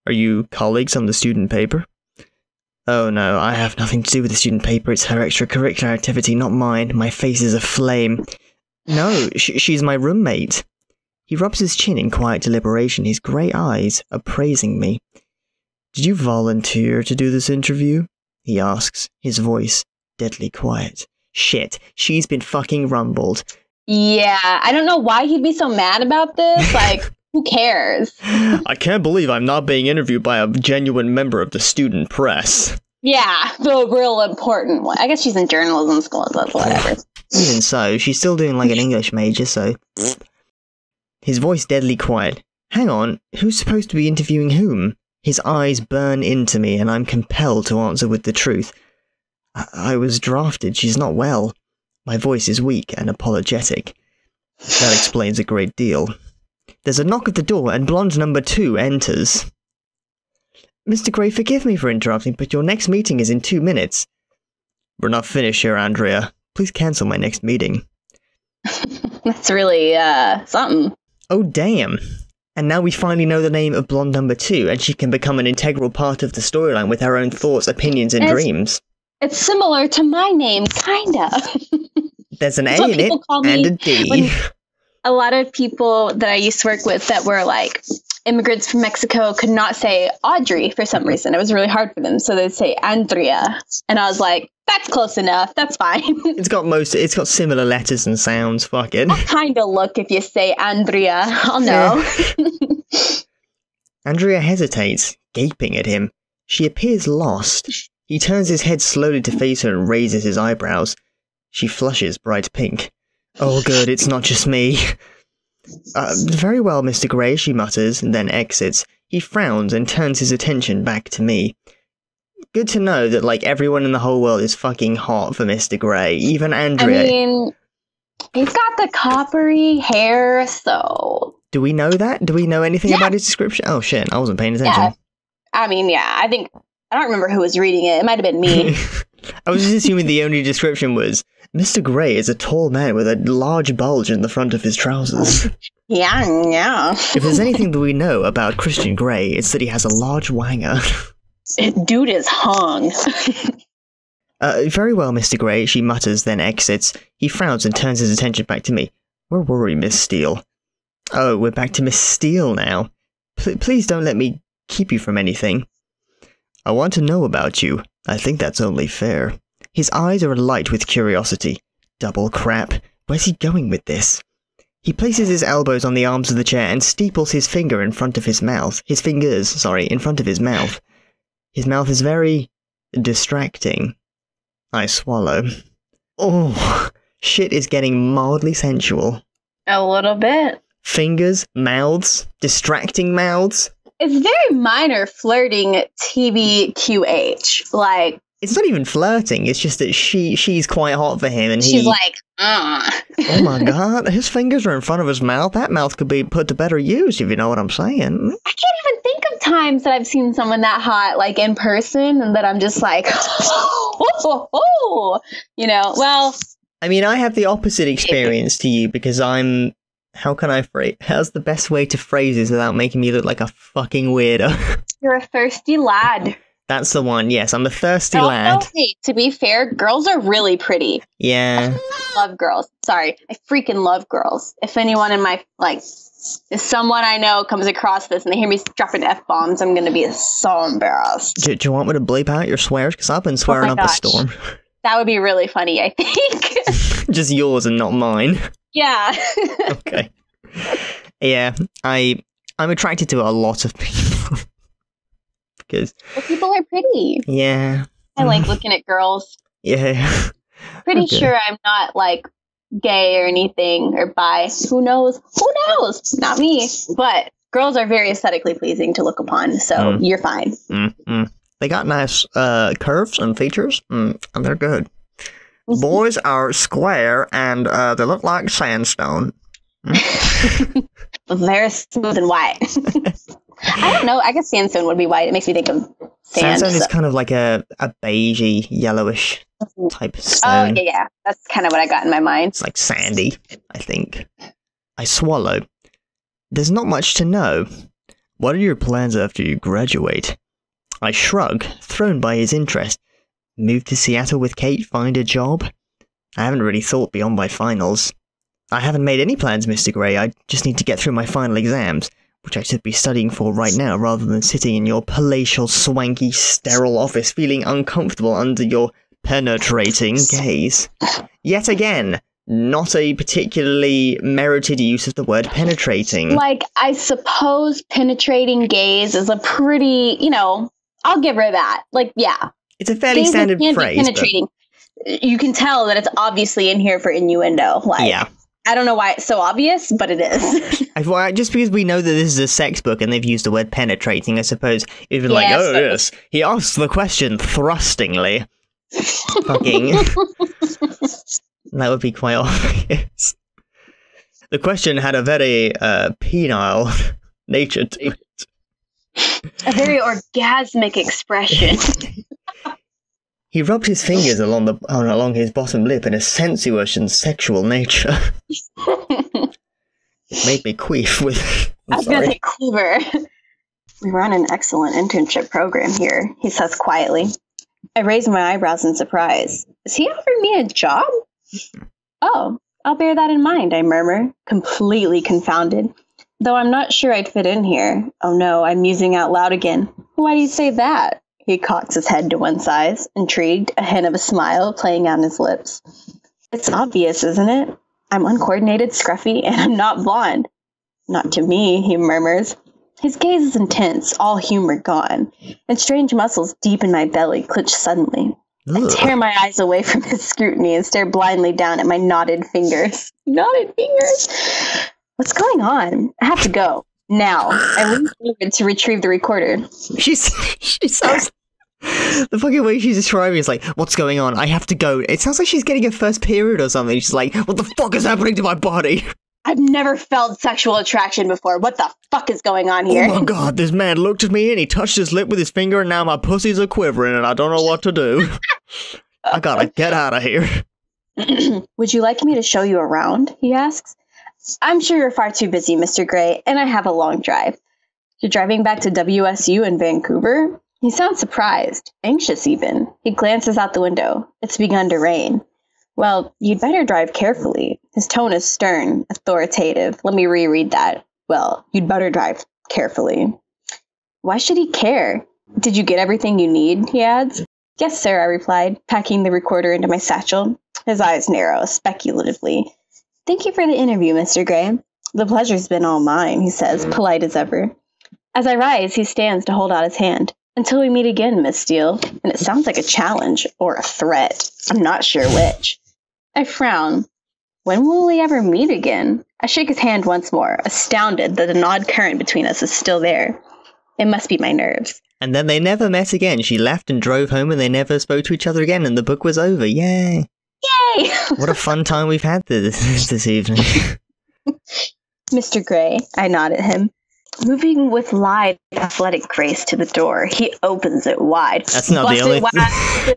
Are you colleagues on the student paper? Oh no, I have nothing to do with the student paper. It's her extracurricular activity, not mine. My face is aflame. No, she's my roommate. He rubs his chin in quiet deliberation, his grey eyes appraising me. Did you volunteer to do this interview? He asks, his voice deadly quiet. Shit, she's been fucking rumbled. Yeah, I don't know why he'd be so mad about this. Like, who cares? I can't believe I'm not being interviewed by a genuine member of the student press. Yeah, the real important one. I guess she's in journalism school, so whatever. Even so, she's still doing like an English major, so... His voice deadly quiet. Hang on, who's supposed to be interviewing whom? His eyes burn into me, and I'm compelled to answer with the truth. I was drafted, she's not well. My voice is weak and apologetic. That explains a great deal. There's a knock at the door, and blonde number 2 enters. Mr. Grey, forgive me for interrupting, but your next meeting is in 2 minutes. We're not finished here, Andrea. Please cancel my next meeting. That's really, something. Oh, damn. And now we finally know the name of blonde number 2, and she can become an integral part of the storyline with her own thoughts, opinions, and dreams. It's similar to my name, kinda. There's an A in it, and a D. A lot of people that I used to work with that were, like, immigrants from Mexico could not say Audrey for some reason. It was really hard for them, so they'd say Andrea. And I was like, that's close enough, that's fine. It's got similar letters and sounds, fuck it. I'll kind of look if you say Andrea, I'll know. Yeah. Andrea hesitates, gaping at him. She appears lost. He turns his head slowly to face her and raises his eyebrows. She flushes bright pink. Oh good, it's not just me. Very well, Mr. Grey, she mutters, and then exits. He frowns and turns his attention back to me. Good to know that, like, everyone in the whole world is fucking hot for Mr. Grey, even Andrea. I mean, he's got the coppery hair, so... Do we know that? Do we know anything about his description? Oh shit, I wasn't paying attention. Yeah. I mean, yeah, I don't remember who was reading it. It might have been me. I was just assuming the only description was, Mr. Grey is a tall man with a large bulge in the front of his trousers. Yeah. If there's anything that we know about Christian Grey, it's that he has a large wanger. Dude is hung. Very well, Mr. Grey, she mutters, then exits. He frowns and turns his attention back to me. Where were we, Miss Steele? Oh, we're back to Miss Steele now. Please don't let me keep you from anything. I want to know about you. I think that's only fair. His eyes are alight with curiosity. Double crap. Where's he going with this? He places his elbows on the arms of the chair and steeples his finger in front of his mouth. His fingers, in front of his mouth. His mouth is very distracting. I swallow. Oh, shit is getting mildly sensual. A little bit. Fingers, mouths, distracting mouths. It's very minor flirting TBQH. Like, it's not even flirting, it's just that she's quite hot for him and she's like, Oh my god, his fingers are in front of his mouth. That mouth could be put to better use, if you know what I'm saying. I can't even think of times that I've seen someone that hot, like, in person, and that I'm just like, you know, well. I mean, I have the opposite experience to you because I'm... how's the best way to phrase this without making me look like a fucking weirdo? You're a thirsty lad. That's the one, yes, I'm a thirsty lad. Okay, to be fair, girls are really pretty. Yeah. I love girls. Sorry, I freaking love girls. If anyone in my, if someone I know comes across this and they hear me dropping F-bombs, I'm going to be so embarrassed. Do you want me to bleep out your swears? Because I've been swearing up a storm. That would be really funny, I think. Just yours and not mine. Yeah. Okay. Yeah, I'm attracted to a lot of people. Because people are pretty. Yeah. I like looking at girls. Yeah. Pretty sure I'm not, gay or anything, or bi. Who knows? Who knows? Not me. But girls are very aesthetically pleasing to look upon, so you're fine. They got nice curves and features, and they're good. Boys are square, and they look like sandstone. Very smooth and white. I don't know. I guess sandstone would be white. It makes me think of sand. Sandstone is kind of like a beigey, yellowish type stone. Oh, yeah. That's kind of what I got in my mind. It's like sandy, I think. I swallow. There's not much to know. What are your plans after you graduate? I shrug, thrown by his interest. Move to Seattle with Kate, find a job? I haven't really thought beyond my finals. I haven't made any plans, Mr. Grey. I just need to get through my final exams, which I should be studying for right now rather than sitting in your palatial, swanky, sterile office feeling uncomfortable under your penetrating gaze. Yet again, not a particularly merited use of the word penetrating. I suppose penetrating gaze is a pretty, I'll give her that. Yeah. It's a fairly standard phrase. Penetrating. But you can tell that it's obviously in here for innuendo. Yeah. I don't know why it's so obvious, but it is. Just because we know that this is a sex book and they've used the word penetrating, I suppose you've been yes. He asked the question thrustingly. Fucking. That would be quite obvious. The question had a very penile nature to it. A very orgasmic expression. He rubbed his fingers along his bottom lip in a sensuous and sexual nature. It made me queef with... I was going to say quiver. We run an excellent internship program here, he says quietly. I raise my eyebrows in surprise. Is he offering me a job? Oh, I'll bear that in mind, I murmur, completely confounded. Though I'm not sure I'd fit in here. Oh no, I'm musing out loud again. Why do you say that? He cocks his head to one side, intrigued, a hint of a smile playing on his lips. It's obvious, isn't it? I'm uncoordinated, scruffy, and I'm not blonde. Not to me, he murmurs. His gaze is intense, all humor gone, and strange muscles deep in my belly clench suddenly. Ugh. I tear my eyes away from his scrutiny and stare blindly down at my knotted fingers. Knotted fingers? What's going on? I have to go. Now. I lean forward to retrieve the recorder. She sounds... The fucking way she's describing is like, what's going on? I have to go. It sounds like she's getting her first period or something. She's like, what the fuck is happening to my body? I've never felt sexual attraction before. What the fuck is going on here? Oh my god, this man looked at me and he touched his lip with his finger and now my pussies are quivering and I don't know what to do. I gotta get out of here. Would you like me to show you around? He asks. I'm sure you're far too busy, Mr. Gray, and I have a long drive. You're driving back to WSU in Vancouver? He sounds surprised, anxious even. He glances out the window. It's begun to rain. Well, you'd better drive carefully. His tone is stern, authoritative. Let me reread that. Well, you'd better drive carefully. Why should he care? Did you get everything you need? He adds. Yes, sir, I replied, packing the recorder into my satchel. His eyes narrow, speculatively. Thank you for the interview, Mr. Gray. The pleasure's been all mine, he says, polite as ever. As I rise, he stands to hold out his hand. Until we meet again, Miss Steele. And it sounds like a challenge or a threat. I'm not sure which. I frown. When will we ever meet again? I shake his hand once more, astounded that the odd current between us is still there. It must be my nerves. And then they never met again. She left and drove home and they never spoke to each other again and the book was over. Yay! Yay! What a fun time we've had this evening. Mr. Gray, I nod at him. Moving with lithe, athletic grace to the door, he opens it wide. That's not the only thing.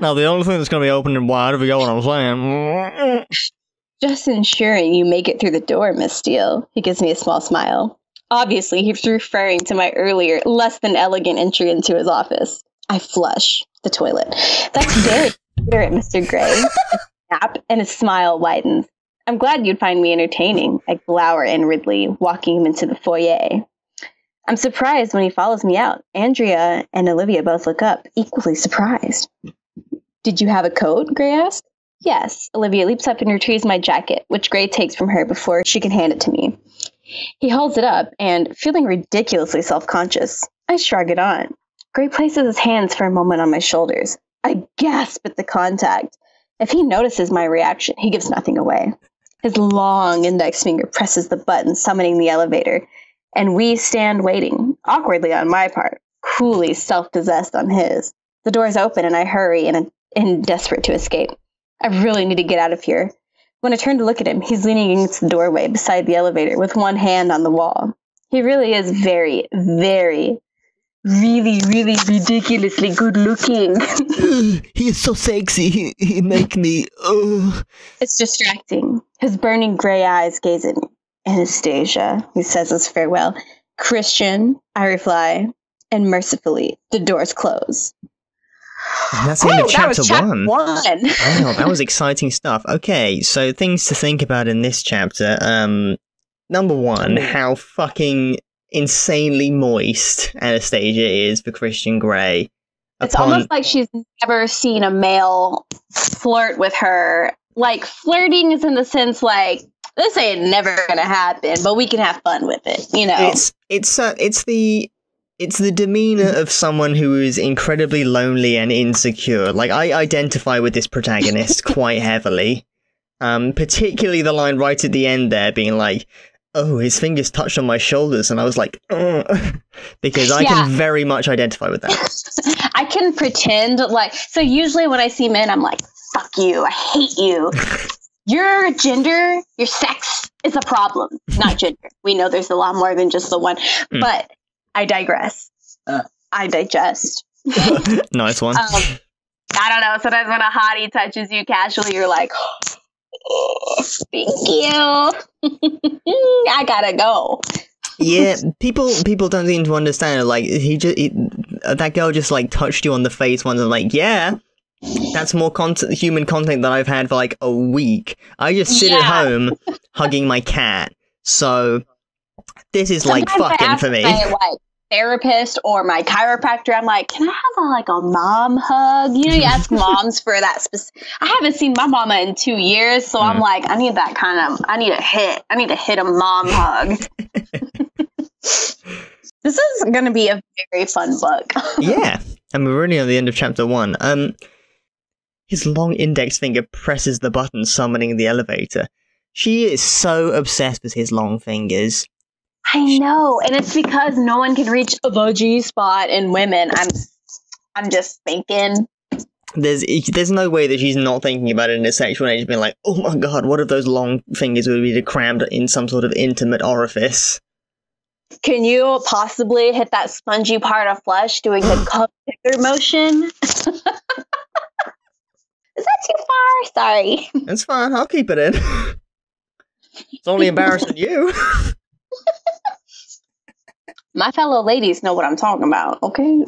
Now, the only thing that's going to be open and wide, if you get what I'm saying. Just ensuring you make it through the door, Miss Steele. He gives me a small smile. Obviously, he's referring to my earlier, less than elegant entry into his office. I flush the toilet. That's very considerate, Mr. Gray. I snap, and his smile widens. I'm glad you'd find me entertaining. I glower inwardly, walking him into the foyer. I'm surprised when he follows me out. Andrea and Olivia both look up, equally surprised. Did you have a coat? Gray asks. Yes. Olivia leaps up and retrieves my jacket, which Gray takes from her before she can hand it to me. He holds it up, and, feeling ridiculously self-conscious, I shrug it on. Gray places his hands for a moment on my shoulders. I gasp at the contact. If he notices my reaction, he gives nothing away. His long index finger presses the button summoning the elevator, and we stand waiting, awkwardly on my part, coolly self-possessed on his. The doors open and I hurry and desperate to escape. I really need to get out of here. When I turn to look at him, he's leaning against the doorway beside the elevator with one hand on the wall. He really is very, very, really, really ridiculously good looking. He is so sexy. He make me... It's distracting. His burning gray eyes gaze at me. Anastasia, he says as farewell. Christian, I reply. And mercifully, the doors close. And that's the end of chapter one. Wow, that was exciting stuff. Okay, so things to think about in this chapter. Number one, how fucking insanely moist Anastasia is for Christian Grey. It's almost like she's never seen a male flirt with her. Like, flirting is in the sense like, this ain't never gonna happen, but we can have fun with it, you know? It's the demeanor of someone who is incredibly lonely and insecure. Like, I identify with this protagonist quite heavily. Particularly the line right at the end there being like, oh, his fingers touched on my shoulders, and I was like, ugh. Because I can very much identify with that. I can pretend, like, so usually when I see men, I'm like, fuck you, I hate you. Your gender, your sex is a problem, not gender. We know there's a lot more than just the one, but I digress. I digest. Nice one. I don't know, sometimes when a hottie touches you casually, you're like, oh, thank you. I gotta go. Yeah, people don't seem to understand. Like, that girl just like touched you on the face once, and like, yeah, that's more human contact than I've had for like a week. I just sit at home hugging my cat, so this is like fucking for me. My, like, therapist or my chiropractor, I'm like, can I have a mom hug? You know, you ask moms for that. I haven't seen my mama in 2 years, so I'm like, I need that kind of. I need to hit a mom hug. This is going to be a very fun book. Yeah, and we're already on the end of chapter 1. His long index finger presses the button summoning the elevator. She is so obsessed with his long fingers. I know, and it's because no one can reach the G spot in women. I'm just thinking. There's no way that she's not thinking about it in a sexual age, being like, oh my god, what if those long fingers would be crammed in some sort of intimate orifice? Can you possibly hit that spongy part of flesh doing the cup finger motion? Is that too far? Sorry. It's fine, I'll keep it in. It's only embarrassing you. My fellow ladies know what I'm talking about, okay?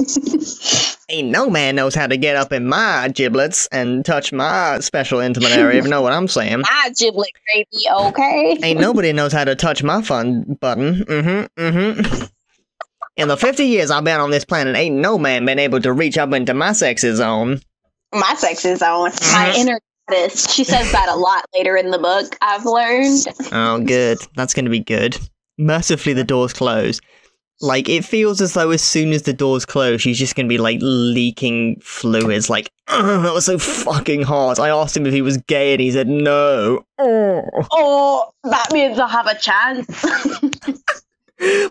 Ain't no man knows how to get up in my giblets and touch my special intimate area, if you know what I'm saying. My giblet gravy, okay? Ain't nobody knows how to touch my fun button. In the 50 years I've been on this planet, ain't no man been able to reach up into my sexy zone. My sexy zone. My inner goddess. She says that a lot later in the book, I've learned. Oh, good. That's gonna be good. Mercifully, the doors close. Like, it feels as though as soon as the doors close, she's just gonna be, like, leaking fluids. Like, that was so fucking hot. I asked him if he was gay, and he said no. Oh, that means I have a chance.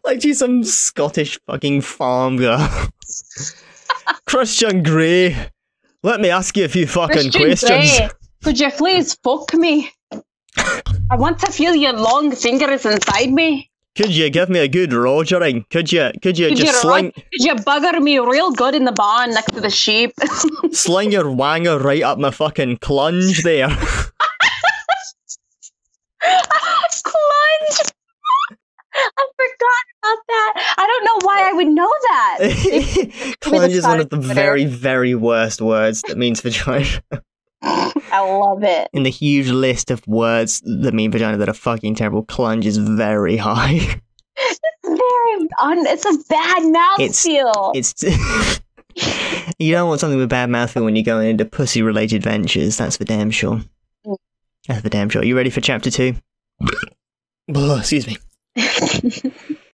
Like, she's some Scottish fucking farm girl. Christian Grey, let me ask you a few fucking questions. Grey, could you please fuck me? I want to feel your long fingers inside me. Could you give me a good rogering? Could you just sling... Could you bugger me real good in the barn next to the sheep? Sling your wanger right up my fucking clunge there. Clunge! I forgot about that. I don't know why I would know that. Clunge is one of the very, very worst words that means vagina. I love it. In the huge list of words that mean vagina that are fucking terrible, clunge is very high. It's a bad mouthfeel. It's you don't want something with bad mouthfeel when you're going into pussy-related ventures, that's for damn sure. That's for damn sure. You ready for chapter 2? Excuse me.